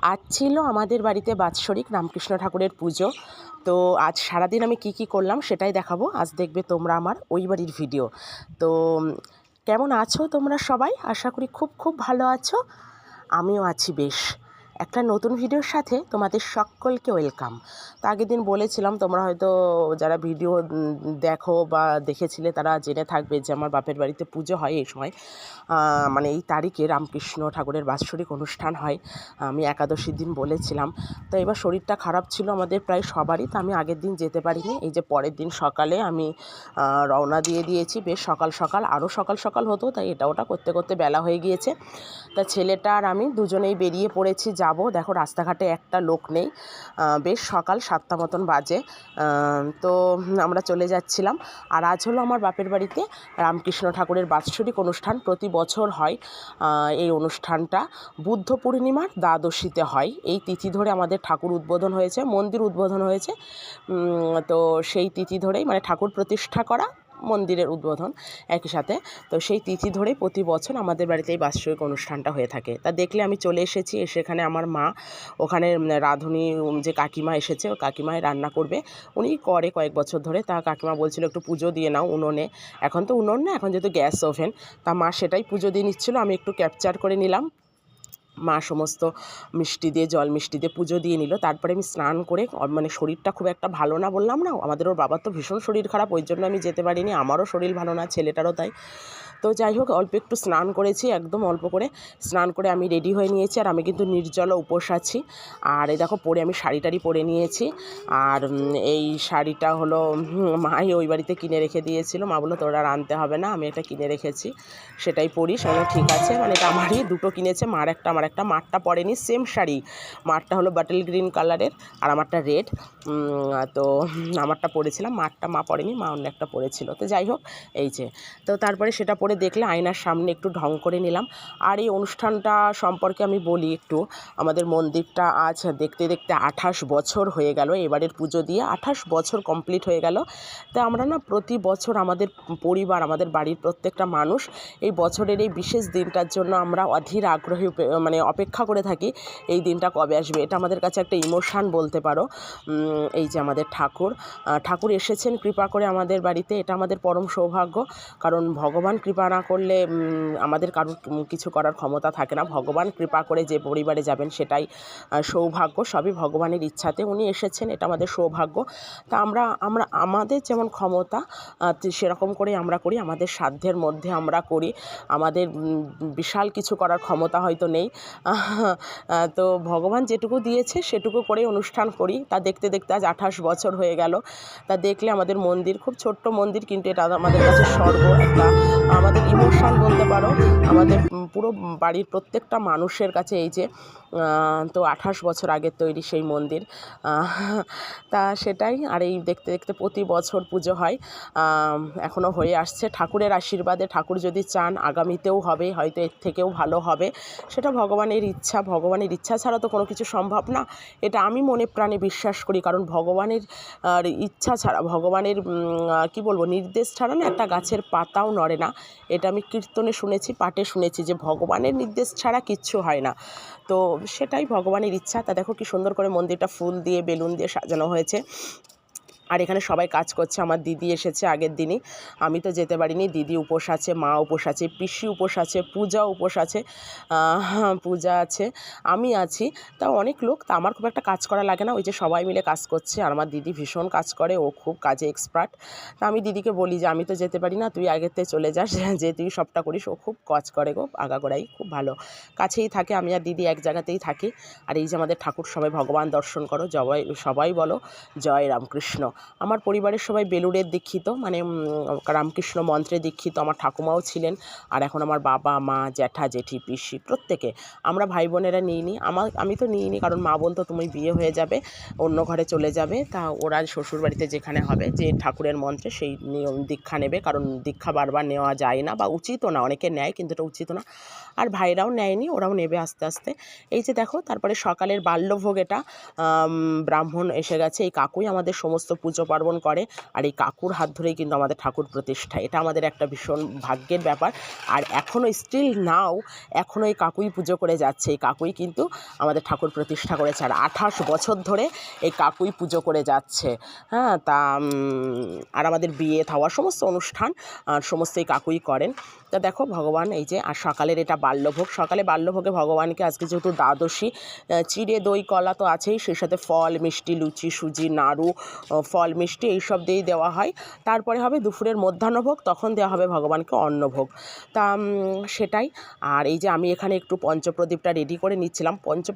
আজ ছিল আমাদের বাড়িতে বাৎসরিক রামকৃষ্ণ ঠাকুরের পুজো। তো আজ সারাদিন আমি কি করলাম সেটাই দেখাবো। আজ দেখবে তোমরা আমার ওই বাড়ির ভিডিও। তো কেমন আছো তোমরা সবাই? আশা করি খুব খুব ভালো আছো। আমিও আছি বেশ। একটা নতুন ভিডিওর সাথে তোমাদের সকলকে ওয়েলকাম। তো আগের দিন বলেছিলাম, তোমরা হয়তো যারা ভিডিও দেখো বা দেখেছিলে তারা জেনে থাকবে যে আমার বাপের বাড়িতে পুজো হয় এই সময়, মানে এই তারিখে রামকৃষ্ণ ঠাকুরের বাৎসরিক অনুষ্ঠান হয়। আমি একাদশীর দিন বলেছিলাম। তো এবার শরীরটা খারাপ ছিল আমাদের প্রায় সবারই, তো আমি আগের দিন যেতে পারিনি। এই যে পরের দিন সকালে আমি রওনা দিয়ে দিয়েছি, বেশ সকাল সকাল, আরও সকাল সকাল হতো, তাই এটা ওটা করতে করতে বেলা হয়ে গিয়েছে। তা ছেলেটা আর আমি দুজনেই বেরিয়ে পড়েছি যাব। দেখো রাস্তাঘাটে একটা লোক নেই, বেশ সকাল 7টা মতন বাজে। তো আমরা চলে যাচ্ছিলাম। আর আজ হলো আমার বাপের বাড়িতে রামকৃষ্ণ ঠাকুরের বাৎসরিক অনুষ্ঠান। প্রতি বছর হয় এই অনুষ্ঠানটা, বুদ্ধ পূর্ণিমার দ্বাদশীতে হয়। এই তিথি ধরে আমাদের ঠাকুর উদ্বোধন হয়েছে, মন্দির উদ্বোধন হয়েছে। তো সেই তিথি ধরেই, মানে ঠাকুর প্রতিষ্ঠা করা, মন্দিরের উদ্বোধন একই সাথে। তো সেই তিথি ধরেই প্রতি বছর আমাদের বাড়িতে এই বাৎসরিক অনুষ্ঠানটা হয়ে থাকে। তা দেখলে আমি চলে এসেছি, এখানে আমার মা, ওখানে রাঁধুনি যে কাকিমা এসেছে, ও কাকিমাই রান্না করবে। উনি করে কয়েক বছর ধরে। তা কাকিমা বলছিল একটু পুজো দিয়ে নাও উনুনে। এখন তো উনুন না, এখন যেহেতু গ্যাস ওভেন, তা মা সেটাই পুজো দিয়ে নিচ্ছিল। আমি একটু ক্যাপচার করে নিলাম। মা সমস্ত মিষ্টি দিয়ে, জল মিষ্টি দিয়ে পুজো দিয়ে নিল। তারপরে আমি স্নান করে, মানে শরীরটা খুব একটা ভালো না, বললাম না আমাদের, ওর বাবার তো ভীষণ শরীর খারাপ, ওই জন্য আমি যেতে পারিনি। আমারও শরীর ভালো না, ছেলেটারও তাই। তো যাই হোক, অল্প একটু স্নান করেছি, একদম অল্প করে স্নান করে আমি রেডি হয়ে নিয়েছি। আর আমি কিন্তু নির্জলা উপোস আছি। আর এই দেখো পরে আমি শাড়ি টাড়ি পরে নিয়েছি। আর এই শাড়িটা হলো মাই ওই বাড়িতে কিনে রেখে দিয়েছিল। মা বললো তোর আর আনতে হবে না, আমি এটা কিনে রেখেছি, সেটাই পরিস। আমি ঠিক আছে, মানে এটা আমারই, দুটো কিনেছে, মার একটা আমার একটা। মারটা পরেনি, সেম শাড়ি। মারটা হলো বাটল গ্রিন কালারের আর আমারটা রেড। তো আমারটা পরেছিলাম, মারটা মা পরেনি, মা অন্য একটা পরেছিল। তো যাই হোক, এই যে, তো তারপরে সেটা পরে দেখলে আয়নার সামনে একটু ঢং করে নিলাম। আর এই অনুষ্ঠানটা সম্পর্কে আমি বলি একটু। আমাদের মন্দিরটা আজ দেখতে দেখতে 28 বছর হয়ে গেল, এবারের পুজো দিয়ে 28 বছর কমপ্লিট হয়ে গেল। তো আমরা না প্রতি বছর আমাদের পরিবার, আমাদের বাড়ির প্রত্যেকটা মানুষ এই বছরের এই বিশেষ দিনটার জন্য আমরা অধীর আগ্রহে মানে অপেক্ষা করে থাকি এই দিনটা কবে আসবে। এটা আমাদের কাছে একটা ইমোশান বলতে পারো। এই যে আমাদের ঠাকুর এসেছেন কৃপা করে আমাদের বাড়িতে, এটা আমাদের পরম সৌভাগ্য। কারণ ভগবান কৃপা না করলে আমাদের কারোর কিছু করার ক্ষমতা থাকে না। ভগবান কৃপা করে যে পরিবারে যাবেন সেটাই সৌভাগ্য, সবই ভগবানের ইচ্ছাতে উনি এসেছেন, এটা আমাদের সৌভাগ্য। তা আমরা আমাদের যেমন ক্ষমতা সেরকম করে আমরা করি, আমাদের সাধ্যের মধ্যে আমরা করি। আমাদের বিশাল কিছু করার ক্ষমতা হয়তো নেই, তো ভগবান যেটুকু দিয়েছে সেটুকু করেই অনুষ্ঠান করি। তা দেখতে দেখতে আজ 28 বছর হয়ে গেল। তা দেখলে আমাদের মন্দির, খুব ছোট্ট মন্দির, কিন্তু এটা আমাদের কাছে স্বর্গ, একটা আমাদের ইমোশান বলতে পারো। আমাদের পুরো বাড়ির প্রত্যেকটা মানুষের কাছে এই যে, তো 28 বছর আগের তৈরি সেই মন্দির। তা সেটাই। আর এই দেখতে দেখতে প্রতি বছর পুজো হয়, এখনও হয়ে আসছে। ঠাকুরের আশীর্বাদে, ঠাকুর যদি চান আগামীতেও হবে, হয়তো এর থেকেও ভালো হবে। সেটা ভগবানের ইচ্ছা, ভগবানের ইচ্ছা ছাড়া তো কোনো কিছু সম্ভব না, এটা আমি মনে প্রাণে বিশ্বাস করি। কারণ ভগবানের ইচ্ছা ছাড়া, ভগবানের কি বলবো, নির্দেশ ছাড়া না একটা গাছের পাতাও নড়ে না। এটা আমি কীর্তনে শুনেছি, পাঠে শুনেছি যে ভগবানের নির্দেশ ছাড়া কিচ্ছু হয় না। তো সেটাই ভগবানের ইচ্ছা। তা দেখো কি সুন্দর করে মন্দিরটা ফুল দিয়ে, বেলুন দিয়ে সাজানো হয়েছে। আর এখানে সবাই কাজ করছে। আমার দিদি এসেছে আগের দিনই, আমি তো যেতে পারিনি। দিদি উপোস আছে, মা উপোস আছে, পিসি উপোস আছে, পূজা উপোস আছে, পূজা আছে, আমি আছি। তা অনেক লোক, তা আমার খুব একটা কাজ করা লাগে না, ওই যে সবাই মিলে কাজ করছে। আর আমার দিদি ভীষণ কাজ করে, ও খুব কাজে এক্সপার্ট। তা আমি দিদিকে বলি যে আমি তো যেতে পারি না, তুই আগের থেকে চলে যাস, যে তুই সবটা করিস। ও খুব কাজ করে গো, আগাগোড়াই খুব ভালো, কাছেই থাকে। আমি আর দিদি এক জায়গাতেই থাকি। আর এই যে আমাদের ঠাকুর, সবাই ভগবান দর্শন করো, সবাই বলো জয় রামকৃষ্ণ। আমার পরিবারের সবাই বেলুড়ের দীক্ষিত, মানে রামকৃষ্ণ মন্ত্রে দীক্ষিত। আমার ঠাকুমাও ছিলেন। আর এখন আমার বাবা, মা, জ্যাঠা, জেঠি, পিসি প্রত্যেকে, আমরা ভাই বোনেরা নিইনি। আমি তো নিইনি, কারণ মা বলতো তুমি বিয়ে হয়ে যাবে, অন্য ঘরে চলে যাবে। তা ওরা শ্বশুরবাড়িতে যেখানে হবে, যে ঠাকুরের মন্ত্রে, সেই নিয়ম দীক্ষা নেবে। কারণ দীক্ষা বারবার নেওয়া যায় না, বা উচিতও না, অনেকে নেয় কিন্তু এটা উচিত না। আর ভাইরাও নেয়নি, ওরাও নেবে আস্তে আস্তে। এই যে দেখো, তারপরে সকালের বাল্যভোগ, এটা ব্রাহ্মণ এসে গেছে। এই কাকুই আমাদের সমস্ত পুজো পার্বণ করে। আর এই কাকুর হাত ধরেই কিন্তু আমাদের ঠাকুর প্রতিষ্ঠা, এটা আমাদের একটা ভীষণ ভাগ্যের ব্যাপার। আর এখনও স্টিল নাও এখনও এই কাকুই পুজো করে যাচ্ছে, এই কাকুই কিন্তু আমাদের ঠাকুর প্রতিষ্ঠা করেছে। আর 28 বছর ধরে এই কাকুই পুজো করে যাচ্ছে। হ্যাঁ, তা আর আমাদের বিয়ে থাওয়া সমস্ত অনুষ্ঠান সমস্ত এই কাকুই করেন। তা দেখো ভগবান এই যে, আর সকালের এটা বাল্যভোগ, সকালে বাল্যভোগে ভগবানকে আজকে যেহেতু দ্বাদশী, চিড়ে দই কলা তো আছেই, সেই সাথে ফল মিষ্টি, লুচি সুজি নাড়ু, ফল মিষ্টি এইসব দিয়েই দেওয়া হয়। তারপরে হবে দুপুরের মধ্যাহ্নভোগ, তখন দেওয়া হবে ভগবানকে অন্নভোগ। তা সেটাই। আর এই যে আমি এখানে একটু পঞ্চপ্রদীপটা রেডি করে নিচ্ছিলাম,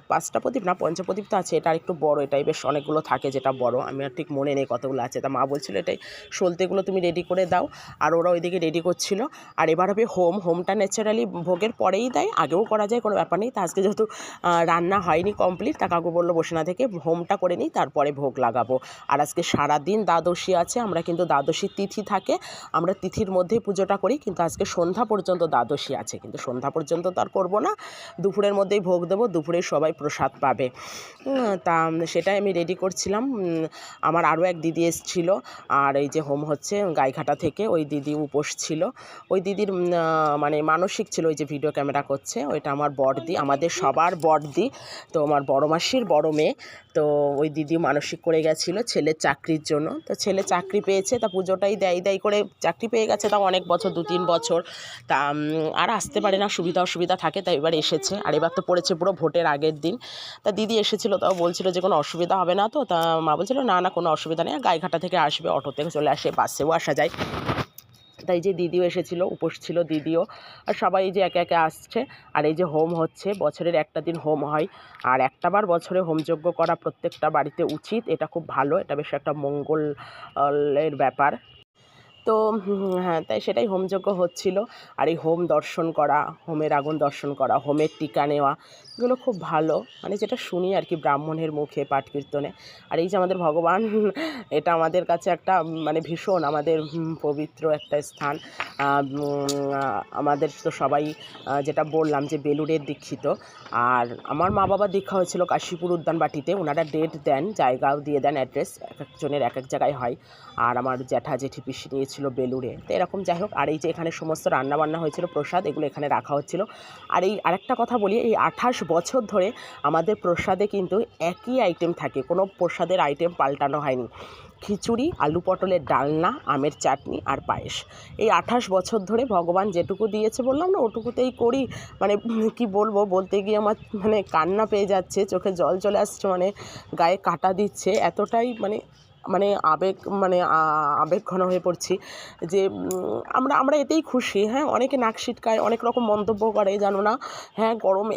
5টা প্রদীপ না, পঞ্চপ্রদীপ তো আছে, এটা একটু বড়, এটাই বেশ অনেকগুলো থাকে, যেটা বড় আমি আর ঠিক মনে নেই কতগুলো আছে। তা মা বলছিল এটাই সলতেগুলো তুমি রেডি করে দাও, আর ওরা ওইদিকে রেডি করছিল। আর এবার হবে হোমটা ন্যাচারালি ভোগের পরেই দেয়, আগেও করা যায়, কোনো ব্যাপার নেই। তা আজকে যেহেতু রান্না হয়নি কমপ্লিট, তা কাকু বললো বসে না থেকে হোমটা করে নিই, তারপরে ভোগ লাগাবো। আর আজকে সারাদিন দ্বাদশী আছে, আমরা কিন্তু দ্বাদশী তিথি থাকে, আমরা তিথির মধ্যেই পুজোটা করি, কিন্তু আজকে সন্ধ্যা পর্যন্ত দ্বাদশী আছে, কিন্তু সন্ধ্যা পর্যন্ত তো আর করবো না, দুপুরের মধ্যেই ভোগ দেবো, দুপুরে সবাই প্রসাদ পাবে। তা সেটাই আমি রেডি করছিলাম। আমার আরও এক দিদি এসেছিল, আর এই যে হোম হচ্ছে গাইঘাটা থেকে, ওই দিদি উপোস ছিল, ওই দিদির মানে মানসিক ছিল, ওই যে ভিডিও ক্যামেরা করছে ওইটা আমার বড়দি, আমাদের সবার বড়দি, তো আমার বড় মাসির বড় মেয়ে। তো ওই দিদি মানসিক করে গেছিলো ছেলের চাকরির জন্য, তো ছেলে চাকরি পেয়েছে, তা পুজোটাই দেয় করে চাকরি পেয়ে গেছে, তাও অনেক বছর 2-3 বছর, তা আর আসতে পারে না, সুবিধা অসুবিধা থাকে, তাই এবার এসেছে। আর এবার তো পড়েছে পুরো ভোটের আগের দিন, তা দিদি এসেছিলো, তাও বলছিল যে কোনো অসুবিধা হবে না তো, তা মা বলছিল না কোনো অসুবিধা নেই, গাইঘাটা থেকে আসবে, অটো থেকে চলে আসে, বাসেও আসা যায়। তাই যে দিদিও এসেছিলো, উপোস ছিল দিদিও, আর সবাই যে একে একে আসছে। আর এই যে হোম হচ্ছে, বছরের একটা দিন হোম হয়, আর একটাবার বছরে হোমযজ্ঞ করা প্রত্যেকটা বাড়িতে উচিত, এটা খুব ভালো, এটা বেশ একটা মঙ্গলের ব্যাপার। তো হ্যাঁ, তাই সেটাই হোমযজ্ঞ হচ্ছিল। আর এই হোম দর্শন করা, হোমের আগুন দর্শন করা, হোমের টিকা নেওয়া, এগুলো খুব ভালো, মানে যেটা শুনি আর কি ব্রাহ্মণের মুখে পাঠ কীর্তনে। আর এই যে আমাদের ভগবান, এটা আমাদের কাছে একটা মানে ভীষণ আমাদের পবিত্র একটা স্থান। আমাদের তো সবাই যেটা বললাম যে বেলুড়ের দীক্ষিত, আর আমার মা বাবার দীক্ষা হয়েছিল কাশীপুর উদ্যানবাটিতে, ওনারা ডেট দেন, জায়গাও দিয়ে দেন, অ্যাড্রেস এক একজনের এক এক জায়গায় হয়। আর আমার জ্যাঠা জেঠি পিসি নিয়েছিল বেলুড়ে, তো এরকম যাই হোক। আর এই যে এখানে সমস্ত রান্নাবান্না হয়েছিল, প্রসাদ এগুলো এখানে রাখা হচ্ছিল। আর এই আরেকটা কথা বলি, এই 28 বছর ধরে আমাদের প্রসাদে কিন্তু একই আইটেম থাকে, কোনো প্রসাদের আইটেম পাল্টানো হয়নি। খিচুড়ি, আলু পটলের ডালনা, আমের চাটনি আর পায়েস। এই 28 বছর ধরে ভগবান যেটুকু দিয়েছে, বললাম না ওটুকুতেই করি। মানে কি বলবো, বলতে গিয়ে আমার মানে কান্না পেয়ে যাচ্ছে, চোখে জল চলে আসছে, মানে গায়ে কাঁটা দিচ্ছে, এতটাই মানে আবেগঘন হয়ে পড়ছি যে আমরা এতেই খুশি। হ্যাঁ, অনেকে নাক সিটকায়, অনেক রকম মন্তব্য করে, জানো না। হ্যাঁ,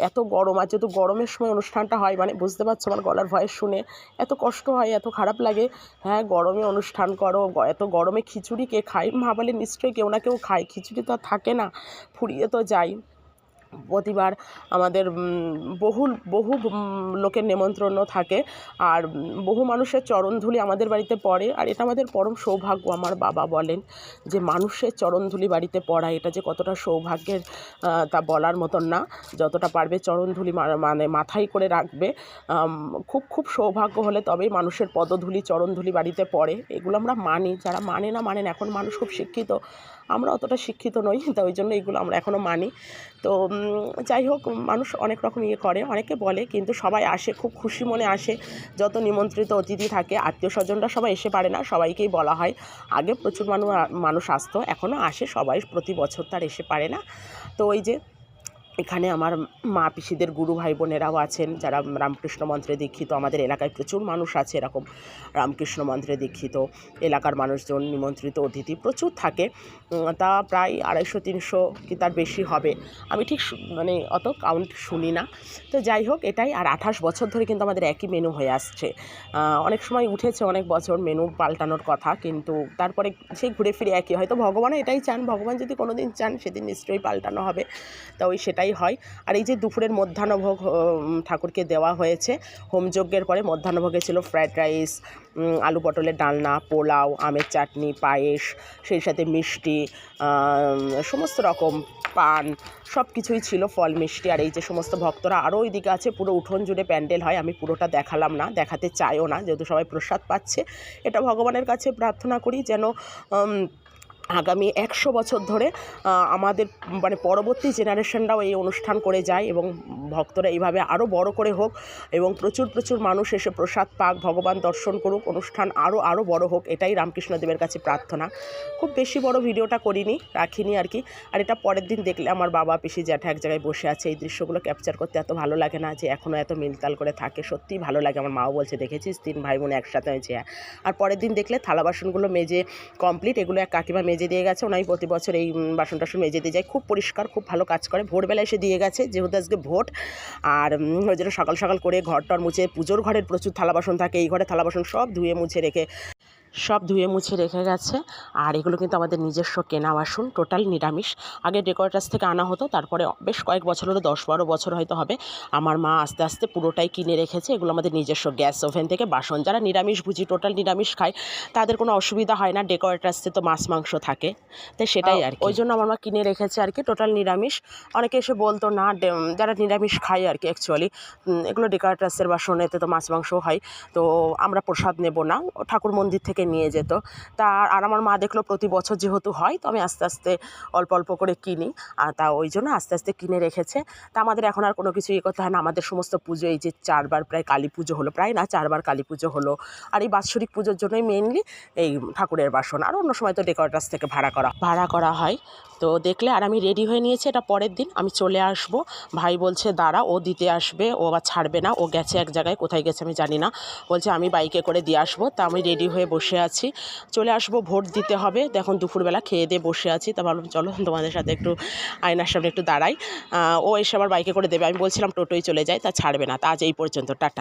এত গরম, আর যেহেতু গরমের সময় অনুষ্ঠানটা হয়, মানে বুঝতে পারছো আমার গলার ভয়েস শুনে এত কষ্ট হয়, এত খারাপ লাগে। হ্যাঁ, গরমে অনুষ্ঠান করো, এত গরমে খিচুড়ি কে খায়? মা বলে নিশ্চয়ই কেউ না কেউ খায়, খিচুড়ি তো আর থাকে না, ফুরিয়ে তো যায়। প্রতিবার আমাদের বহু লোকের নেমন্ত্রণও থাকে, আর বহু মানুষের চরণধুলি আমাদের বাড়িতে পড়ে, আর এটা আমাদের পরম সৌভাগ্য। আমার বাবা বলেন যে মানুষের চরণধুলি বাড়িতে পড়া, এটা যে কতটা সৌভাগ্যের তা বলার মতন না। যতটা পারবে চরণধুলি মানে মাথায় করে রাখবে, খুব সৌভাগ্য হলে তবেই মানুষের পদধূলি চরণধুলি বাড়িতে পড়ে। এগুলো আমরা মানি, যারা মানে না। এখন মানুষ খুব শিক্ষিত, আমরা অতটা শিক্ষিত নই, তা ওই জন্য এগুলো আমরা এখনও মানি। তো যাই হোক, মানুষ অনেক রকম করে, অনেকে বলে, কিন্তু সবাই আসে, খুব খুশি মনে আসে। যত নিমন্ত্রিত অতিথি থাকে, আত্মীয় স্বজনরা সবাই এসে পারে না, সবাইকেই বলা হয়। আগে প্রচুর মানুষ আসতো, এখনও আসে সবাই, প্রতি বছর তার এসে পারে না। তো ওই যে এখানে আমার মা পিসিদের গুরু ভাই বোনেরাও আছেন, যারা রামকৃষ্ণ মন্ত্রে দীক্ষিত। আমাদের এলাকায় প্রচুর মানুষ আছে এরকম রামকৃষ্ণ মন্ত্রে দীক্ষিত, এলাকার মানুষজন, নিমন্ত্রিত অতিথি প্রচুর থাকে। তা প্রায় 250-300 কি তার বেশি হবে, আমি ঠিক মানে অত কাউন্ট শুনি না। তো যাই হোক, এটাই। আর 28 বছর ধরে কিন্তু আমাদের একই মেনু হয়ে আসছে। অনেক সময় উঠেছে অনেক বছর মেনু পাল্টানোর কথা, কিন্তু তারপরে সেই ঘুরে ফিরে একই। হয়তো ভগবানও এটাই চান, ভগবান যদি কোনো দিন চান সেদিন নিশ্চয়ই পাল্টানো হবে, তা ওই সেটাই হয়। আর এই যে দুপুরের মধ্যাহ্নভোগ ঠাকুরকে দেওয়া হয়েছে, হোমযজ্ঞের পরে মধ্যাহ্নভোগে ছিল ফ্রায়েড রাইস, আলু পটলের ডালনা, পোলাও, আমের চাটনি, পায়েস, সেই সাথে মিষ্টি, সমস্ত রকম পান সব কিছুই ছিল, ফল মিষ্টি। আর এই যে সমস্ত ভক্তরা আরও ওইদিকে আছে, পুরো উঠোন জুড়ে প্যান্ডেল হয়। আমি পুরোটা দেখালাম না, দেখাতে চাইও না, যেহেতু সবাই প্রসাদ পাচ্ছে। এটা ভগবানের কাছে প্রার্থনা করি যেন আগামী 100 বছর ধরে আমাদের মানে পরবর্তী জেনারেশনরাও এই অনুষ্ঠান করে যায় এবং ভক্তরা এইভাবে আরও বড় করে হোক এবং প্রচুর প্রচুর মানুষ এসে প্রসাদ পাক, ভগবান দর্শন করুক, অনুষ্ঠান আরও বড় হোক, এটাই রামকৃষ্ণদেবের কাছে প্রার্থনা। খুব বেশি বড় ভিডিওটা করিনি, রাখিনি আর কি। আর এটা পরের দিন দেখলে আমার বাবা, পিসি, জ্যাঠা এক জায়গায় বসে আছে। এই দৃশ্যগুলো ক্যাপচার করতে এত ভালো লাগে না যে এখনও এত মিলতাল করে থাকে, সত্যিই ভালো লাগে। আমার মাও বলছে, দেখেছিস 3 ভাই বোন একসাথে হয়েছে। আর পরের দিন দেখলে থালা বাসনগুলো মেজে কমপ্লিট, এগুলো এক কাকিমা মেজে দিয়ে গেছে। ওনাই প্রতি বছর এই বাসন টাসন মেজে দিয়ে যায়, খুব পরিষ্কার, খুব ভালো কাজ করে। ভোরবেলা এসে দিয়ে গেছে, যেহেতু আজকে ভোট। আর ওই জন্য সকাল সকাল করে ঘর টর মুছে, পুজোর ঘরের প্রচুর থালা বাসন থাকে, এই ঘরে থালা বাসন সব ধুয়ে মুছে রেখে গেছে। আর এগুলো কিন্তু আমাদের নিজস্ব কেনা বাসন, টোটাল নিরামিষ। আগে ডেকোরেটার্স থেকে আনা হতো, তারপরে বেশ কয়েক বছর হলো, 10-12 বছর হয়তো হবে, আমার মা আস্তে আস্তে পুরোটাই কিনে রেখেছে। এগুলো আমাদের নিজস্ব গ্যাস ওভেন থেকে বাসন। যারা নিরামিষ ভুজি, টোটাল নিরামিষ খায়, তাদের কোনো অসুবিধা হয় না। ডেকোরেটার্সে তো মাছ মাংস থাকে, তাই সেটাই আর কি। ওই জন্য আমার মা কিনে রেখেছে আর কি, টোটাল নিরামিষ। অনেকে এসে বলতো না, যারা নিরামিষ খায় আর কি, অ্যাকচুয়ালি এগুলো ডেকোরেটার্সের বাসন, এতে তো মাছ মাংস হয়, তো আমরা প্রসাদ নেব না, ঠাকুর মন্দির থেকে নিয়ে যেত। আর আমার মা দেখলো প্রতি বছর যেহেতু হয়, তো আমি আস্তে আস্তে অল্প অল্প করে কিনি, আর তা ওই জন্য আস্তে আস্তে কিনে রেখেছে। তা আমাদের এখন আর কোনো কিছু করতে হয় না। আমাদের সমস্ত পুজো, এই যে 4বার প্রায় কালী পুজো হলো, প্রায় না 4বার কালী পুজো হলো। আর এই বাৎসরিক পুজোর জন্যই মেনলি এই ঠাকুরের বাসন। আর অন্য সময় তো ডেকোরেটার্স থেকে ভাড়া করা হয়। তো দেখলে, আর আমি রেডি হয়ে নিয়েছি, এটা পরের দিন আমি চলে আসব। ভাই বলছে দাঁড়া, ও দিতে আসবে, ও আবার ছাড়বে না, ও গেছে এক জায়গায়, কোথায় গেছে আমি জানি না, বলছে আমি বাইকে করে দিয়ে আসবো। তা আমি রেডি হয়ে বসে আছি, চলে আসবো, ভোট দিতে হবে। দেখুন দুপুরবেলা খেয়ে দিয়ে বসে আছি, তা ভাবলাম চলো তোমাদের সাথে একটু আয়নার সামনে একটু দাঁড়াই। ও এসে আবার বাইকে করে দেবে, আমি বলছিলাম টোটোই চলে যায়, তা ছাড়বে না। তা আজ এই পর্যন্ত, টাটা।